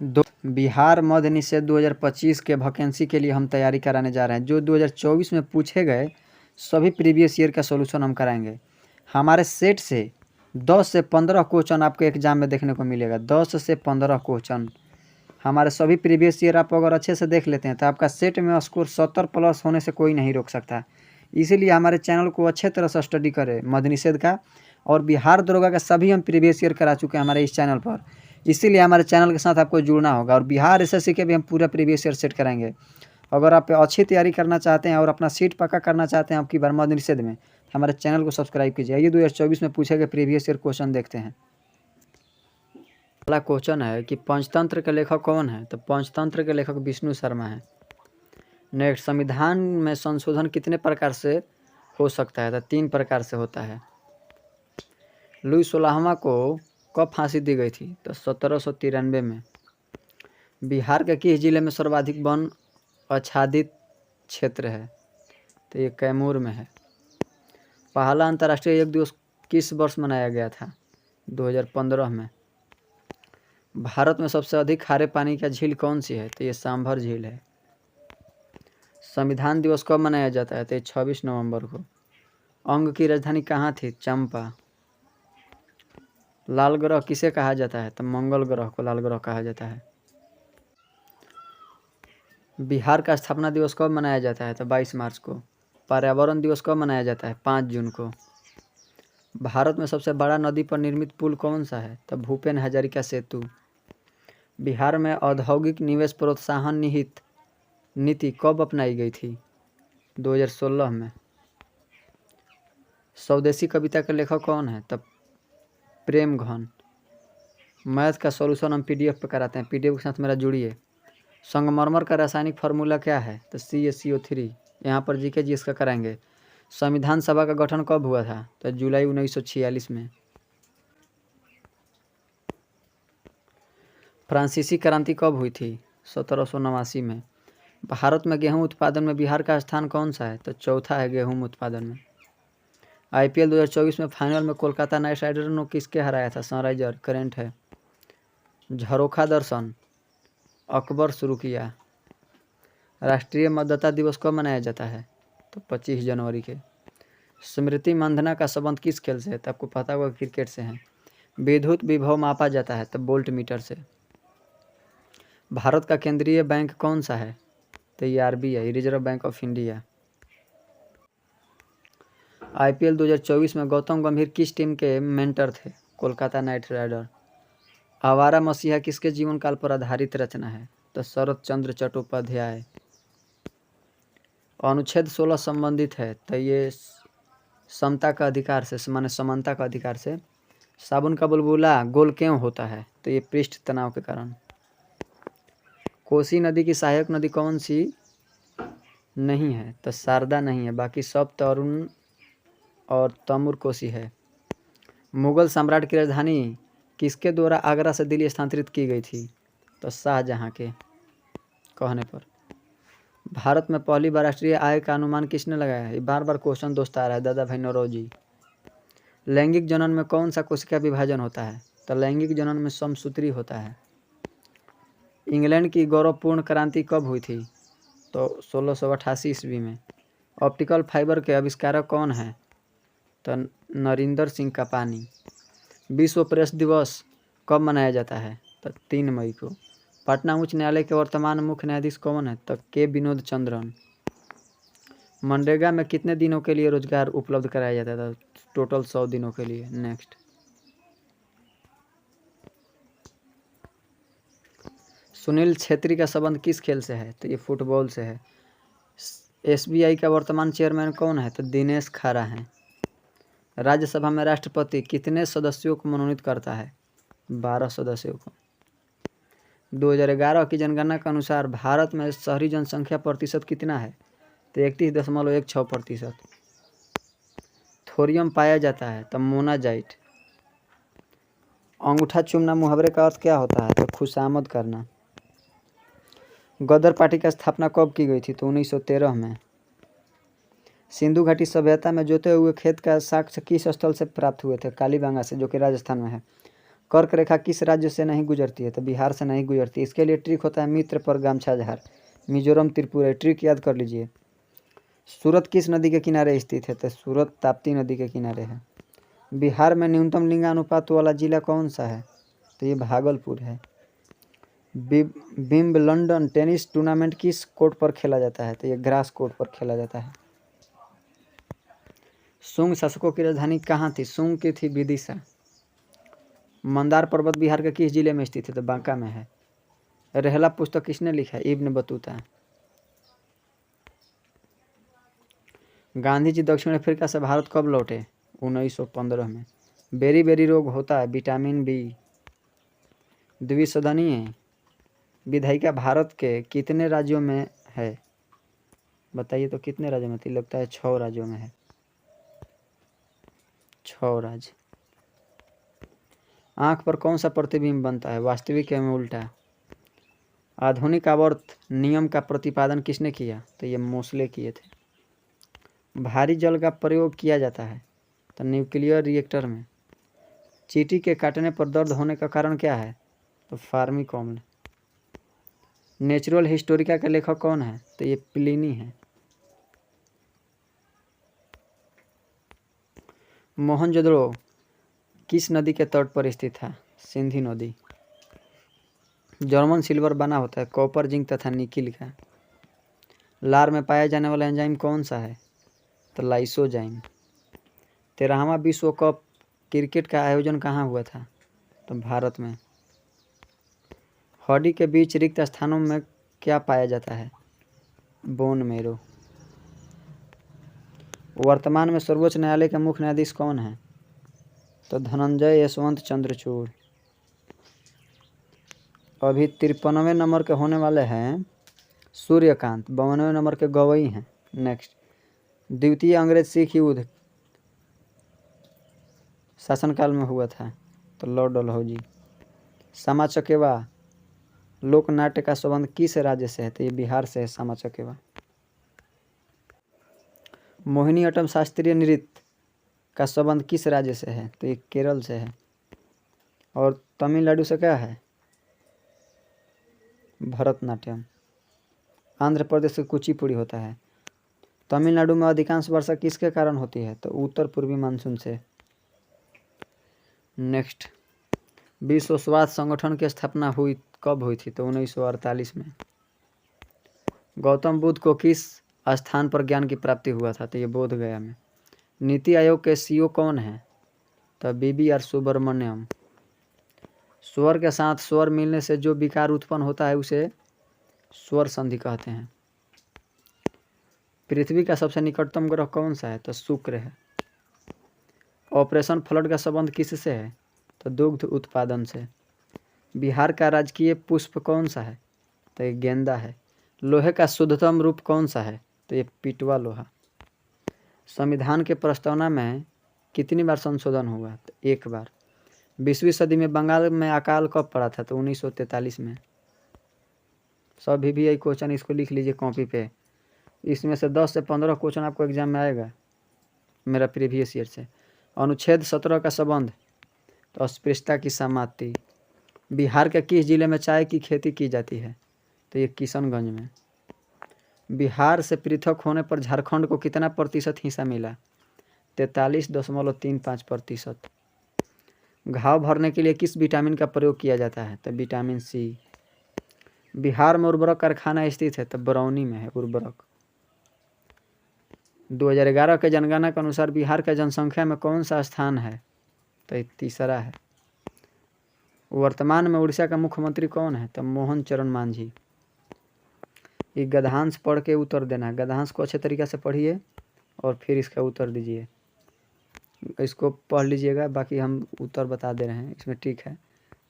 बिहार मद्य निषेध 2025 के वैकेंसी के लिए हम तैयारी कराने जा रहे हैं। जो 2024 में पूछे गए सभी प्रीवियस ईयर का सॉल्यूशन हम कराएंगे। हमारे सेट से 10 से 15 क्वेश्चन आपको एग्जाम में देखने को मिलेगा। 10 से 15 क्वेश्चन हमारे सभी प्रीवियस ईयर आप अगर अच्छे से देख लेते हैं तो आपका सेट में स्कोर 70 प्लस होने से कोई नहीं रोक सकता। इसीलिए हमारे चैनल को अच्छे तरह से स्टडी करें मद्य निषेध का, और बिहार दरोगा का सभी हम प्रीवियस ईयर करा चुके हैं हमारे इस चैनल पर। इसीलिए हमारे चैनल के साथ आपको जुड़ना होगा, और बिहार एसएससी के भी हम पूरा प्रीवियस ईयर सेट कराएंगे। अगर आप अच्छी तैयारी करना चाहते हैं और अपना सीट पक्का करना चाहते हैं आपकी बार मद्य निषेध में, हमारे चैनल को सब्सक्राइब कीजिए। ये 2024 में पूछे गए प्रीवियस ईयर क्वेश्चन देखते हैं। पहला क्वेश्चन है कि पंचतंत्र के लेखक कौन है? तो पंचतंत्र के लेखक विष्णु शर्मा है। नेक्स्ट, संविधान में संशोधन कितने प्रकार से हो सकता है? तो 3 प्रकार से होता है। लुई 16वां को कब फांसी दी गई थी? तो 1793 में। बिहार के किस जिले में सर्वाधिक वन आच्छादित क्षेत्र है? तो ये कैमूर में है। पहला अंतर्राष्ट्रीय योग दिवस किस वर्ष मनाया गया था? 2015 में। भारत में सबसे अधिक खारे पानी का झील कौन सी है? तो ये सांभर झील है। संविधान दिवस कब मनाया जाता है? तो 26 नवंबर को। अंग की राजधानी कहाँ थी? चंपा। लाल ग्रह किसे कहा जाता है? तो मंगल ग्रह को लाल ग्रह कहा जाता है। बिहार का स्थापना दिवस कब मनाया जाता है? तो 22 मार्च को। पर्यावरण दिवस कब मनाया जाता है? 5 जून को। भारत में सबसे बड़ा नदी पर निर्मित पुल कौन सा है? तो भूपेन हजारिका सेतु। बिहार में औद्योगिक निवेश प्रोत्साहन निहित नीति कब अपनाई गई थी? 2016 में। स्वदेशी कविता के लेखक कौन है? तब प्रेम घन। मैथ का सॉल्यूशन हम पीडीएफ पे कराते हैं, पीडीएफ के साथ मेरा जुड़िए। संगमरमर का रासायनिक फार्मूला क्या है? तो CaCO3। यहाँ पर जीके जी इसका कराएंगे। संविधान सभा का गठन कब हुआ था? तो जुलाई 1946 में। फ्रांसीसी क्रांति कब हुई थी? 1789 में। भारत में गेहूं उत्पादन में बिहार का स्थान कौन सा है? तो चौथा है गेहूं उत्पादन में। IPL 2024 में फाइनल में कोलकाता नाइट राइडर ने किसके हराया था? सनराइजर। करेंट है। झरोखा दर्शन अकबर शुरू किया। राष्ट्रीय मतदाता दिवस कब मनाया जाता है? तो 25 जनवरी के। स्मृति मंधना का संबंध किस खेल से है? तो आपको पता होगा क्रिकेट से है। विद्युत विभव मापा जाता है तो वोल्ट मीटर से। भारत का केंद्रीय बैंक कौन सा है? तो ये RBI, reserve bank of India. IPL 2024 में गौतम गंभीर किस टीम के मेंटर थे? Kolkata knight rider. आवारा मसीहा किसके जीवन काल पर आधारित रचना है? तो शरत चंद्र चट्टोपाध्याय। अनुच्छेद 16 संबंधित है तो ये समता का अधिकार से, माने समानता का अधिकार से। साबुन का बुलबुला गोल क्यों होता है? तो ये पृष्ठ तनाव के कारण। कोसी नदी की सहायक नदी कौन सी नहीं है? तो शारदा नहीं है, बाकी सब तरुण और तमुर कोसी है। मुगल सम्राट की राजधानी किसके द्वारा आगरा से दिल्ली स्थानांतरित की गई थी? तो शाहजहां के कहने पर। भारत में पहली बार राष्ट्रीय आय का अनुमान किसने लगाया है? बार बार क्वेश्चन दोस्त आ रहा है, दादा भाई नौरोजी। लैंगिक जनन में कौन सा कोशिका विभाजन होता है? तो लैंगिक जनन में समसूत्री होता है। इंग्लैंड की गौरवपूर्ण क्रांति कब हुई थी? तो 1688 ईस्वी में। ऑप्टिकल फाइबर के आविष्कारक कौन है? तो नरिंदर सिंह कापानी। विश्व प्रेस दिवस कब मनाया जाता है? तो 3 मई को। पटना उच्च न्यायालय के वर्तमान मुख्य न्यायाधीश कौन है? तो के विनोद चंद्रन। मनरेगा में कितने दिनों के लिए रोजगार उपलब्ध कराया जाता था? टोटल 100 दिनों के लिए। नेक्स्ट, सुनील छेत्री का संबंध किस खेल से है? तो ये फुटबॉल से है। SBI का वर्तमान चेयरमैन कौन है? तो दिनेश खारा हैं। राज्यसभा में राष्ट्रपति कितने सदस्यों को मनोनीत करता है? 12 सदस्यों को। 2011 की जनगणना के अनुसार भारत में शहरी जनसंख्या प्रतिशत कितना है? तो 31.16%। थोरियम पाया जाता है तो मोनाजाइट। अंगूठा चूमना मुहावरे का अर्थ क्या होता है? तो खुशामद करना। गदर पार्टी की स्थापना कब की गई थी? तो 1913 में। सिंधु घाटी सभ्यता में जोते हुए खेत का साक्ष्य किस स्थल से प्राप्त हुए थे? कालीबांगा से, जो कि राजस्थान में है। कर्क रेखा किस राज्य से नहीं गुजरती है? तो बिहार से नहीं गुजरती। इसके लिए ट्रिक होता है मित्र पर गामछा झार। मिजोरम त्रिपुरा। ट्रिक याद कर लीजिए। सूरत किस नदी के किनारे स्थित है? तो सूरत ताप्ती नदी के किनारे है। बिहार में न्यूनतम लिंगानुपात वाला जिला कौन सा है? तो ये भागलपुर है। विंबलडन टेनिस टूर्नामेंट किस कोर्ट पर खेला जाता है? तो ये ग्रास कोर्ट पर खेला जाता है। शुंग शासकों की राजधानी कहाँ थी? शुंग की थी विदिशा। मंदार पर्वत बिहार के किस जिले में स्थित है? तो बांका में है। रहला पुस्तक किसने लिखा है? Ibn Battuta. गांधी जी दक्षिण अफ्रीका से भारत कब लौटे? 1915 में। बेरी बेरी रोग होता है विटामिन बी। द्विसदनीय विधायिका भारत के कितने राज्यों में है? बताइए तो कितने राज्यों में थी? लगता है 6 राज्यों में है। 6 राज्य। आँख पर कौन सा प्रतिबिंब बनता है? वास्तविक एवं उल्टा। आधुनिक आवर्त नियम का प्रतिपादन किसने किया? तो ये मोस्ले किए थे। भारी जल का प्रयोग किया जाता है तो न्यूक्लियर रिएक्टर में। चींटी के काटने पर दर्द होने का कारण क्या है? तो फार्मिक अम्ल। नेचुरल हिस्टोरिका के लेखक कौन है? तो ये प्लिनी है। मोहनजोदड़ो किस नदी के तट पर स्थित था? सिंधु नदी। जर्मन सिल्वर बना होता है कॉपर, जिंक तथा निकिल का। लार में पाया जाने वाला एंजाइम कौन सा है? तो लाइसोजाइम। 13वां विश्व कप क्रिकेट का आयोजन कहाँ हुआ था? तो भारत में। हड्डी के बीच रिक्त स्थानों में क्या पाया जाता है? Bone marrow. वर्तमान में सर्वोच्च न्यायालय के मुख्य न्यायाधीश कौन है? तो धनंजय यशवंत चंद्रचूड़। अभी 53वें नंबर के होने वाले हैं सूर्यकांत। 52वें नंबर के गवई हैं। नेक्स्ट, द्वितीय अंग्रेज सिख युद्ध शासनकाल में हुआ था? तो लॉर्ड डलहौजी। सामा चकेवा लोक नाट्य का संबंध किस राज्य से है? तो ये बिहार से है सामा चकेवा। मोहिनी अट्टम शास्त्रीय नृत्य का संबंध किस राज्य से है? तो ये केरल से है। और तमिलनाडु से क्या है? भरतनाट्यम। आंध्र प्रदेश से कुचिपुड़ी होता है। तमिलनाडु में अधिकांश वर्षा किसके कारण होती है? तो उत्तर पूर्वी मानसून से। नेक्स्ट, विश्व स्वास्थ्य संगठन की स्थापना हुई कब हुई थी? तो 1948 में। गौतम बुद्ध को किस स्थान पर ज्ञान की प्राप्ति हुआ था? तो ये बोध गया में। नीति आयोग के सीईओ कौन है? तो BBR सुब्रमण्यम। स्वर के साथ स्वर मिलने से जो विकार उत्पन्न होता है उसे स्वर संधि कहते हैं। पृथ्वी का सबसे निकटतम ग्रह कौन सा है? तो शुक्र है। ऑपरेशन फ्लड का संबंध किससे है? तो दुग्ध उत्पादन से। बिहार का राजकीय पुष्प कौन सा है? तो ये गेंदा है। लोहे का शुद्धतम रूप कौन सा है? तो ये पिटवा लोहा। संविधान के प्रस्तावना में कितनी बार संशोधन हुआ? तो 1 बार। 20वीं सदी में बंगाल में अकाल कब पड़ा था? तो 1943 में। सब भी क्वेश्चन इसको लिख लीजिए कॉपी पे। इसमें से 10 से 15 क्वेश्चन आपको एग्जाम में आएगा मेरा प्रीवियस ईयर से। अनुच्छेद 17 का संबंध तो अस्पृश्यता की समाप्ति। बिहार के किस जिले में चाय की खेती की जाती है? तो ये किशनगंज में। बिहार से पृथक होने पर झारखंड को कितना प्रतिशत हिस्सा मिला? 43.35%। घाव भरने के लिए किस विटामिन का प्रयोग किया जाता है? तो विटामिन सी। बिहार में उर्वरक कारखाना स्थित है? तो बरौनी में है उर्वरक। 2011 के जनगणना के अनुसार बिहार के जनसंख्या में कौन सा स्थान है? तो ये तीसरा है। वर्तमान में उड़ीसा का मुख्यमंत्री कौन है? तो मोहन चरण मांझी। ये गद्यांश पढ़ के उत्तर देना है। गद्यांश को अच्छे तरीके से पढ़िए और फिर इसका उत्तर दीजिए। इसको पढ़ लीजिएगा, बाकी हम उत्तर बता दे रहे हैं इसमें। ठीक है,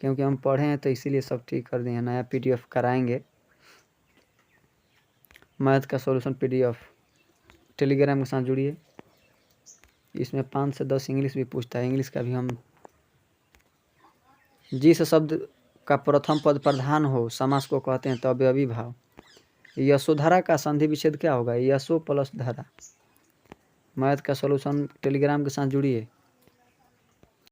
क्योंकि हम पढ़े हैं तो इसीलिए सब ठीक कर दिए। नया PDF कराएंगे, मैथ का सॉल्यूशन PDF। टेलीग्राम के साथ जुड़िए। इसमें 5 से 10 इंग्लिश भी पूछता है। इंग्लिश का भी हम जिस शब्द का प्रथम पद प्रधान हो समास को कहते हैं तो अवयवी भाव। यशोधरा का संधि विच्छेद क्या होगा? यशो प्लस धरा। मैथ का सॉल्यूशन टेलीग्राम के साथ जुड़िए।